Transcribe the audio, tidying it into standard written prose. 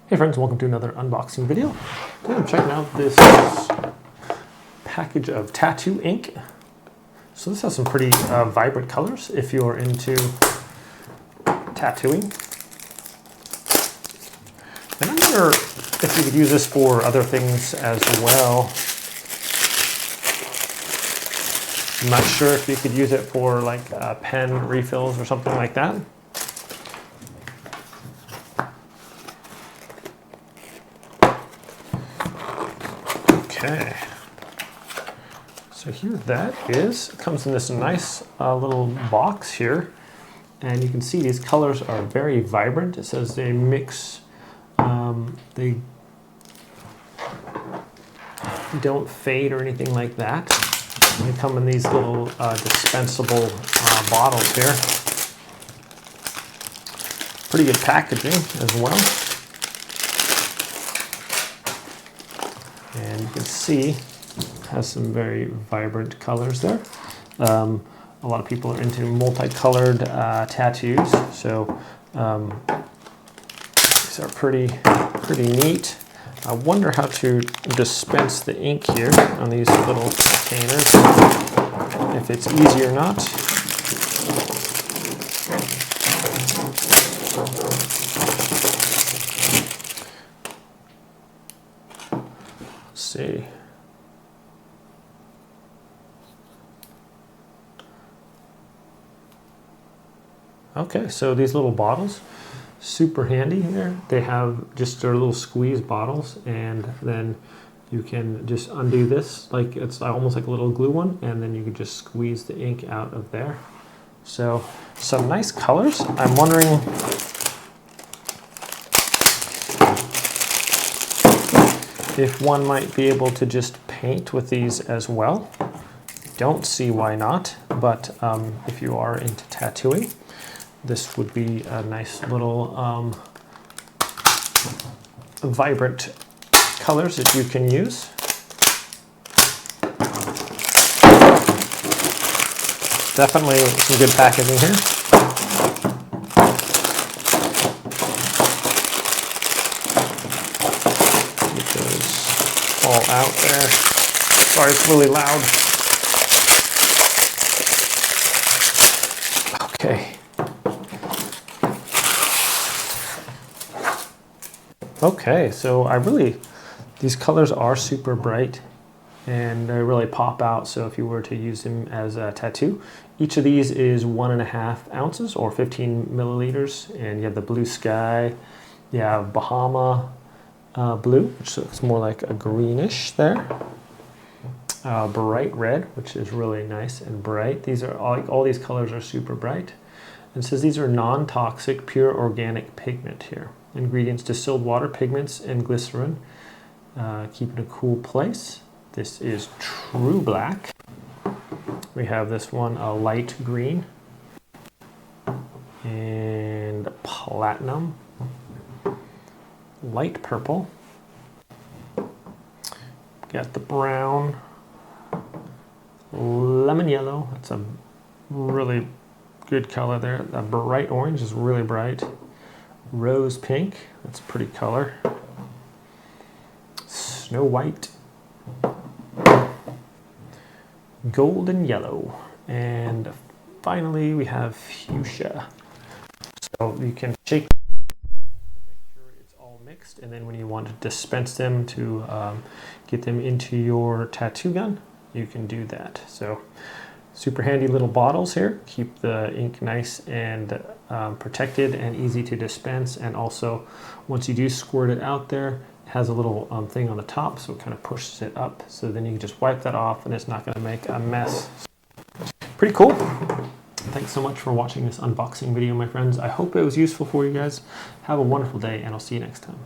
Hey friends, welcome to another unboxing video. Today I'm checking out this package of tattoo ink. So this has some pretty vibrant colors if you're into tattooing. And I wonder if you could use this for other things as well. I'm not sure if you could use it for like pen refills or something like that. Okay, so here that is. It comes in this nice little box here, and you can see these colors are very vibrant. It says they mix, they don't fade or anything like that. They come in these little dispensable bottles here. Pretty good packaging as well. And you can see it has some very vibrant colors there. A lot of people are into multicolored tattoos, so these are pretty neat. I wonder how to dispense the ink here on these little containers, if it's easy or not. Let's see. Okay, so these little bottles, super handy there. They have just their little squeeze bottles, and then you can just undo this, like it's almost like a little glue one, and then you can just squeeze the ink out of there. So some nice colors. I'm wondering if one might be able to just paint with these as well. Don't see why not, but if you are into tattooing, this would be a nice little vibrant colors that you can use. Definitely some good packaging here. Get those all out there. Sorry, it's really loud. Okay. Okay, so these colors are super bright and they really pop out. So if you were to use them as a tattoo, each of these is 1.5 ounces or 15 milliliters. And you have the blue sky, you have Bahama blue, which looks more like a greenish there. Bright red, which is really nice and bright. These are all these colors are super bright. And it says these are non-toxic, pure organic pigment here. Ingredients: distilled water, pigments, and glycerin. Keep in a cool place. This is true black. We have this one, a light green, and platinum, light purple. Got the brown, lemon yellow. That's a really good color there. The bright orange is really bright. Rose pink, that's a pretty color. Snow white. Golden yellow. And finally we have fuchsia. So you can shake to make sure it's all mixed, and then when you want to dispense them to get them into your tattoo gun, you can do that. So super handy little bottles here. Keep the ink nice and protected and easy to dispense. And also, once you do squirt it out there, it has a little thing on the top, so it kind of pushes it up. So then you can just wipe that off and it's not going to make a mess. Pretty cool. Thanks so much for watching this unboxing video, my friends. I hope it was useful for you guys. Have a wonderful day, and I'll see you next time.